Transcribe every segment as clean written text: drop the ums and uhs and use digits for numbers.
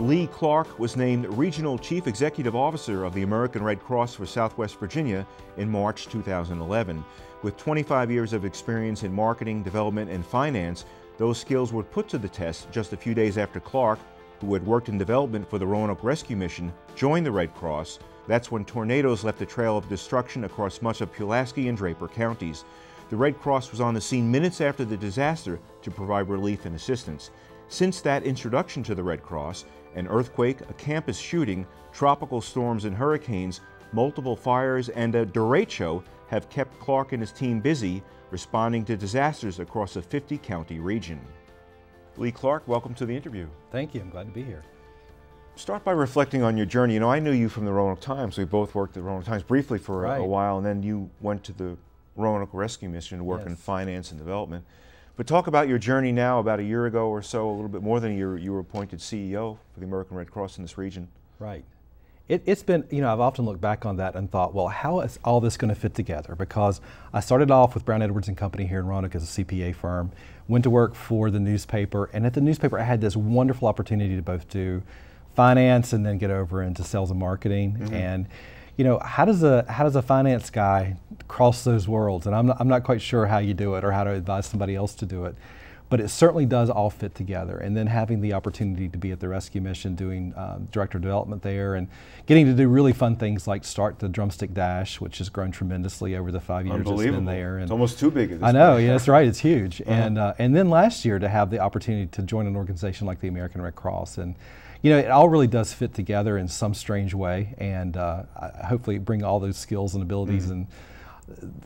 Lee Clark was named Regional Chief Executive Officer of the American Red Cross for Southwest Virginia in March 2011. With 25 years of experience in marketing, development, and finance, those skills were put to the test just a few days after Clark, who had worked in development for the Roanoke Rescue Mission, joined the Red Cross. That's when tornadoes left a trail of destruction across much of Pulaski and Draper counties. The Red Cross was on the scene minutes after the disaster to provide relief and assistance. Since that introduction to the Red Cross, an earthquake, a campus shooting, tropical storms and hurricanes, multiple fires, and a derecho have kept Clark and his team busy responding to disasters across a 50-county region. Lee Clark, welcome to the interview. Thank you. I'm glad to be here. Start by reflecting on your journey. You know, I knew you from the Roanoke Times. We both worked at the Roanoke Times briefly for a while, and then you went to the Roanoke Rescue Mission to work in finance and development. But talk about your journey now. About a year ago or so, a little bit more than a year, you were appointed CEO for the American Red Cross in this region. Right. It's been, you know, I've often looked back on that and thought, well, how is all this going to fit together? Because I started off with Brown Edwards and Company here in Roanoke as a CPA firm, went to work for the newspaper, and at the newspaper I had this wonderful opportunity to both do finance and then get over into sales and marketing. Mm-hmm. And you know, how does a finance guy cross those worlds? And I'm not quite sure how you do it or how to advise somebody else to do it. But it certainly does all fit together. And then having the opportunity to be at the rescue mission doing director of development there and getting to do really fun things like start the Drumstick Dash, which has grown tremendously over the 5 years it's been there. And it's almost too big at this I know, point. yeah, that's right, it's huge. And then last year to have the opportunity to join an organization like the American Red Cross. And you know, it all really does fit together in some strange way, and hopefully bring all those skills and abilities and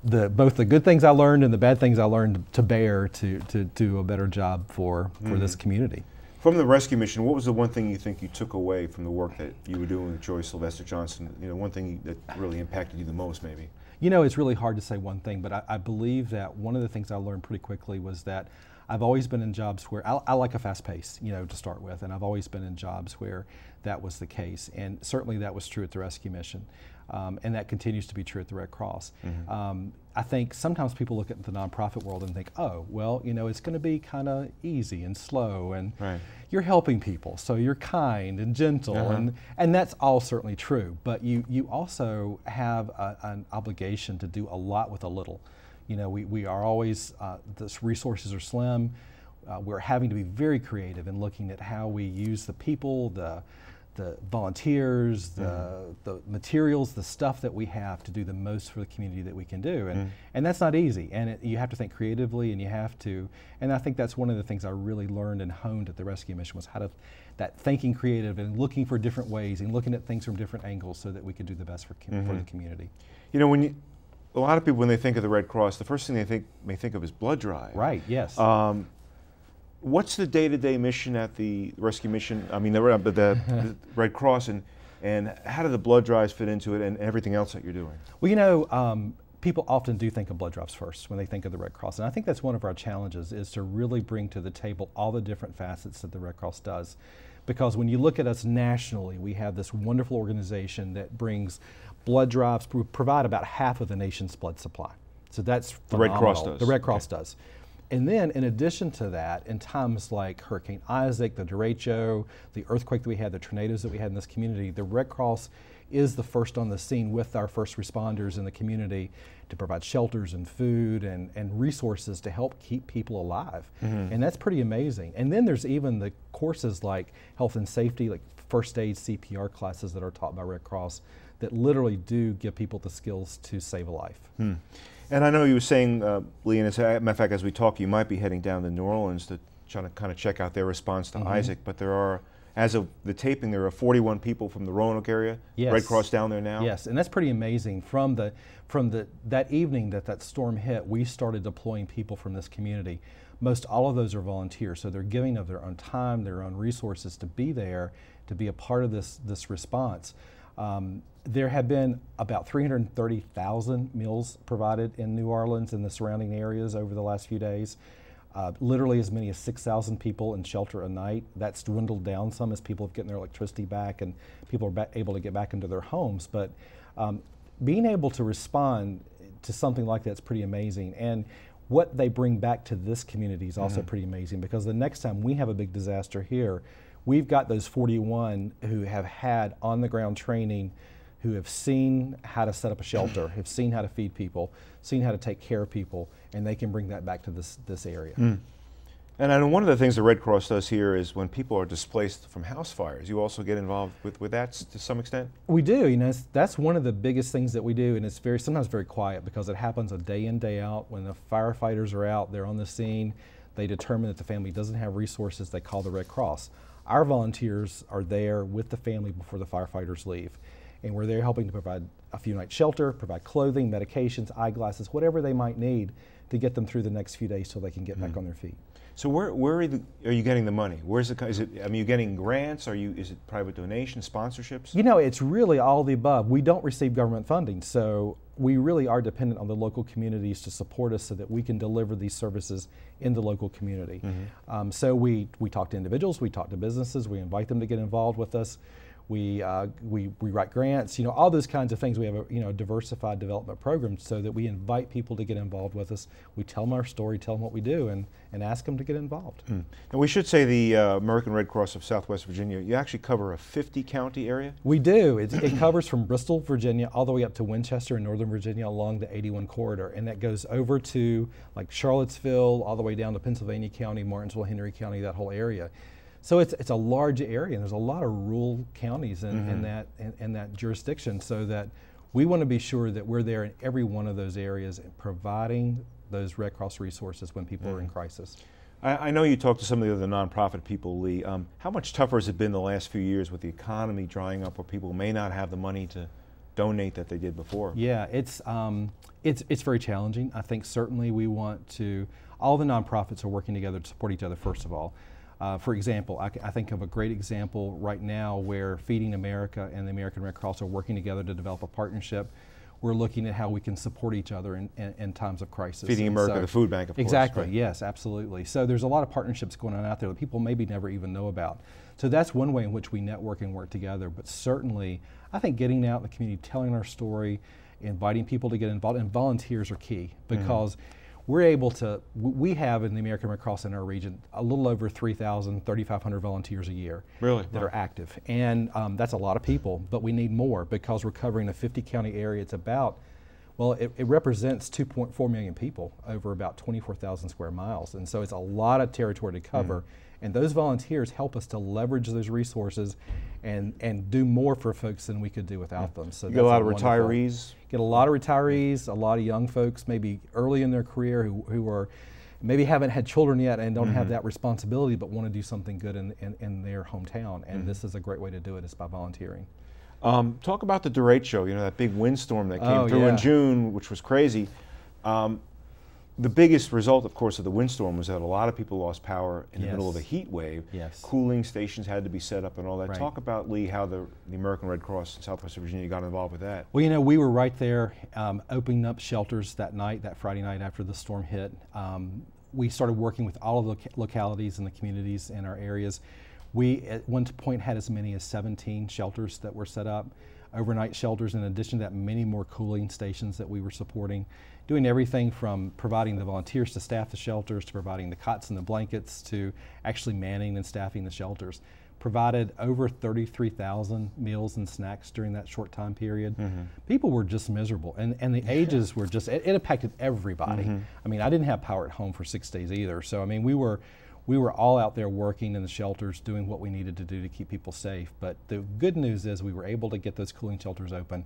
both the good things I learned and the bad things I learned to bear to do a better job for this community. From the rescue mission, what was the one thing you think you took away from the work that you were doing with Joy Sylvester Johnson? You know, one thing that really impacted you the most, maybe? You know, it's really hard to say one thing, but I believe that one of the things I learned pretty quickly was that I've always been in jobs where I like a fast pace, you know, to start with, and I've always been in jobs where that was the case, and certainly that was true at the rescue mission, and that continues to be true at the Red Cross. Mm-hmm. I think sometimes people look at the nonprofit world and think, oh, well, you know, it's going to be kind of easy and slow, and you're helping people, so you're kind and gentle, and that's all certainly true, but you also have an obligation to do a lot with a little. You know, we are always, the resources are slim. We're having to be very creative in looking at how we use the people, the volunteers, the materials, the stuff that we have to do the most for the community that we can do. And that's not easy. And you have to think creatively, and you have to, and I think that's one of the things I really learned and honed at the rescue mission was how to, that thinking creative and looking for different ways and looking at things from different angles so that we could do the best for the community. You know, a lot of people, when they think of the Red Cross, the first thing they may think of is blood drive. Right, yes. What's the day-to-day mission at the rescue mission, I mean the Red Cross, and how do the blood drives fit into it and everything else that you're doing? Well, you know, people often do think of blood drops first when they think of the Red Cross, and I think that's one of our challenges is to really bring to the table all the different facets that the Red Cross does. Because when you look at us nationally, we have this wonderful organization that brings blood drops. We provide about half of the nation's blood supply. So that's phenomenal. The Red Cross does. The Red Cross does. And then in addition to that, in times like Hurricane Isaac, the derecho, the earthquake that we had, the tornadoes that we had in this community, the Red Cross is the first on the scene with our first responders in the community to provide shelters and food and resources to help keep people alive. And that's pretty amazing. And then there's even the courses like health and safety, like first aid CPR classes that are taught by Red Cross that literally do give people the skills to save a life. And I know you were saying, Lee, and as a matter of fact, as we talk, you might be heading down to New Orleans to try to kind of check out their response to Isaac, but there are, as of the taping, there are 41 people from the Roanoke area, Red Cross down there now? Yes, and that's pretty amazing. From that evening that storm hit, we started deploying people from this community. Most all of those are volunteers, so they're giving of their own time, their own resources to be there, to be a part of this response. There have been about 330,000 meals provided in New Orleans and the surrounding areas over the last few days. Literally as many as 6,000 people in shelter a night. That's dwindled down some as people have gotten their electricity back and people are able to get back into their homes. But being able to respond to something like that's pretty amazing. And what they bring back to this community is also pretty amazing, because the next time we have a big disaster here, we've got those 41 who have had on-the-ground training, who have seen how to set up a shelter, have seen how to feed people, seen how to take care of people, and they can bring that back to this area. And I know one of the things the Red Cross does here is when people are displaced from house fires, you also get involved with that to some extent? We do. You know, that's one of the biggest things that we do, and it's sometimes very quiet because it happens a day in, day out. When the firefighters are out, they're on the scene, they determine that the family doesn't have resources, they call the Red Cross. Our volunteers are there with the family before the firefighters leave, and we're there helping to provide a few nights shelter, provide clothing, medications, eyeglasses, whatever they might need to get them through the next few days so they can get back on their feet. So where are you getting the money? Where's it? Is it? I mean, you getting grants? Is it private donations, sponsorships? You know, it's really all the above. We don't receive government funding, so we really are dependent on the local communities to support us so that we can deliver these services in the local community. So we talk to individuals, we talk to businesses, we invite them to get involved with us. We write grants, you know, all those kinds of things. We have a diversified development program so that we invite people to get involved with us. We tell them our story, tell them what we do, and ask them to get involved. And we should say the American Red Cross of Southwest Virginia, you actually cover a 50-county area? We do. It covers from Bristol, Virginia, all the way up to Winchester in Northern Virginia along the 81 corridor, and that goes over to like Charlottesville, all the way down to Pennsylvania County, Martinsville, Henry County, that whole area. So it's a large area, and there's a lot of rural counties in that jurisdiction, so that we want to be sure that we're there in every one of those areas and providing those Red Cross resources when people are in crisis. I know you talked to some of the other nonprofit people, Lee. How much tougher has it been the last few years with the economy drying up, where people may not have the money to donate that they did before? Yeah, it's very challenging. I think certainly we want to, all the nonprofits are working together to support each other, first of all. For example, I think of a great example right now where Feeding America and the American Red Cross are working together to develop a partnership. We're looking at how we can support each other in times of crisis. Feeding America, the food bank, of course. Exactly, right? Yes, absolutely. So there's a lot of partnerships going on out there that people maybe never even know about. So that's one way in which we network and work together. But certainly, I think getting out in the community, telling our story, inviting people to get involved, and volunteers are key, because we're able to, we have in the American Red Cross in our region a little over 3,500 volunteers a year that are active. And that's a lot of people, but we need more because we're covering a 50-county area. It's about, well, it represents 2.4 million people over about 24,000 square miles. And so it's a lot of territory to cover. And those volunteers help us to leverage those resources and do more for folks than we could do without them. So you get a lot of retirees? Get a lot of retarees, a lot of young folks, maybe early in their career who are maybe haven't had children yet and don't have that responsibility, but want to do something good in their hometown. And this is a great way to do it, is by volunteering. Talk about the derecho, you know, that big windstorm that came through in June, which was crazy. The biggest result, of course, of the windstorm was that a lot of people lost power in the middle of a heat wave. Cooling stations had to be set up and all that. Talk about, Lee, how the American Red Cross in Southwest Virginia got involved with that. Well, you know, we were right there opening up shelters that night, that Friday night after the storm hit. We started working with all of the localities and the communities in our areas. We, at one point, had as many as 17 shelters that were set up, overnight shelters. In addition to that, many more cooling stations that we were supporting, doing everything from providing the volunteers to staff the shelters, to providing the cots and the blankets, to actually manning and staffing the shelters. Provided over 33,000 meals and snacks during that short time period. People were just miserable, and the ages were just, it impacted everybody. I mean, I didn't have power at home for 6 days either, so I mean, we were all out there working in the shelters, doing what we needed to do to keep people safe. But the good news is we were able to get those cooling shelters open,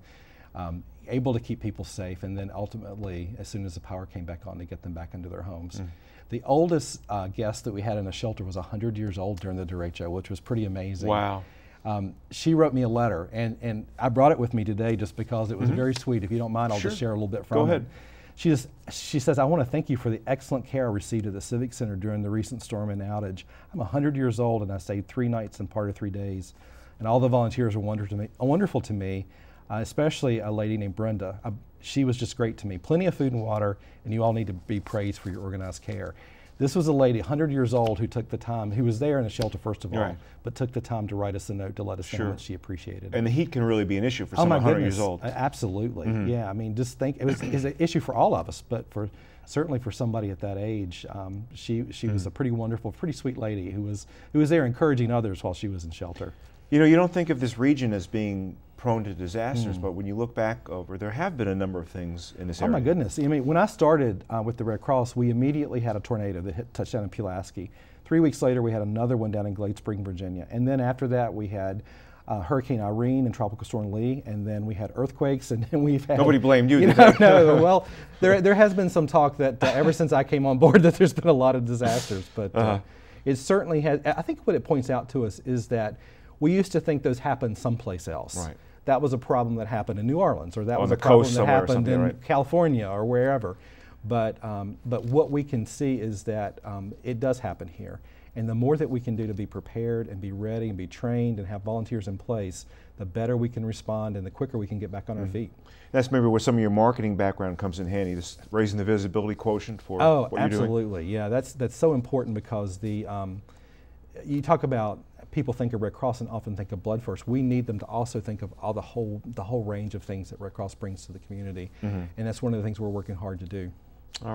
able to keep people safe, and then ultimately, as soon as the power came back on, to get them back into their homes. The oldest guest that we had in a shelter was 100 years old during the derecho, which was pretty amazing. Wow. She wrote me a letter, and I brought it with me today just because it was very sweet. If you don't mind, I'll just share a little bit from it. Go ahead. She says, I want to thank you for the excellent care I received at the Civic Center during the recent storm and outage. I'm 100 years old, and I stayed 3 nights and part of 3 days. And all the volunteers were wonderful to me, especially a lady named Brenda. She was just great to me. Plenty of food and water, and you all need to be praised for your organized care. This was a lady, 100 years old, who took the time, who was there in the shelter first of all, but took the time to write us a note to let us know that she appreciated it. And the heat can really be an issue for someone 100 years old. Absolutely, yeah. I mean, just think, it's an issue for all of us, but for certainly for somebody at that age, she was a pretty wonderful, pretty sweet lady who was there encouraging others while she was in shelter. You know, you don't think of this region as being prone to disasters, but when you look back over, there have been a number of things in this area. Oh my goodness! I mean, when I started with the Red Cross, we immediately had a tornado that touched down in Pulaski. 3 weeks later, we had another one down in Glade Spring, Virginia, and then after that, we had Hurricane Irene and Tropical Storm Lee, and then we had earthquakes, and then we've had... Nobody blamed you. No, well, there has been some talk that ever since I came on board that there's been a lot of disasters, but it certainly has. I think what it points out to us is that we used to think those happened someplace else. Right. That was a problem that happened in New Orleans, or that was the a problem coast that happened in right? California or wherever. But what we can see is that it does happen here. And the more that we can do to be prepared and be ready and be trained and have volunteers in place, the better we can respond and the quicker we can get back on our feet. That's maybe where some of your marketing background comes in handy, just raising the visibility quotient for what you're doing. Absolutely. Yeah, that's so important because you talk about people think of Red Cross and often think of blood first. We need them to also think of all the whole range of things that Red Cross brings to the community, and that's one of the things we're working hard to do. All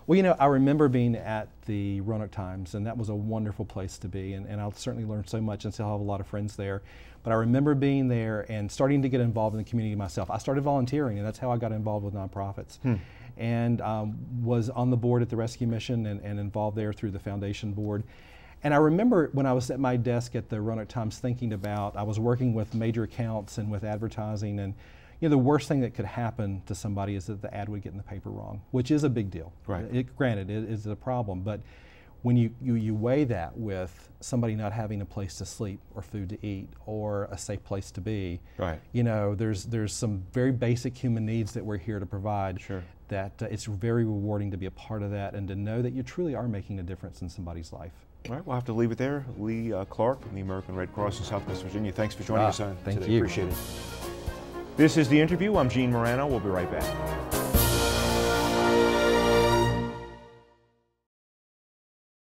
Well, I remember being at the Roanoke Times, and that was a wonderful place to be, and I'll certainly learn so much and still have a lot of friends there. But I remember being there and starting to get involved in the community myself. I started volunteering, and that's how I got involved with nonprofits. And was on the board at the Rescue Mission and involved there through the foundation board. And I remember when I was at my desk at the Roanoke Times thinking about, I was working with major accounts and with advertising, and the worst thing that could happen to somebody is that the ad would get in the paper wrong, which is a big deal. Right. Granted, it is a problem, but when you weigh that with somebody not having a place to sleep or food to eat or a safe place to be, right. There's some very basic human needs that we're here to provide. Sure. That it's very rewarding to be a part of that and to know that you truly are making a difference in somebody's life. All right, we'll have to leave it there. Lee Clark from the American Red Cross in Southwest Virginia. Thanks for joining us on today. Thank you. Appreciate it. This is The Interview. I'm Gene Marrano. We'll be right back.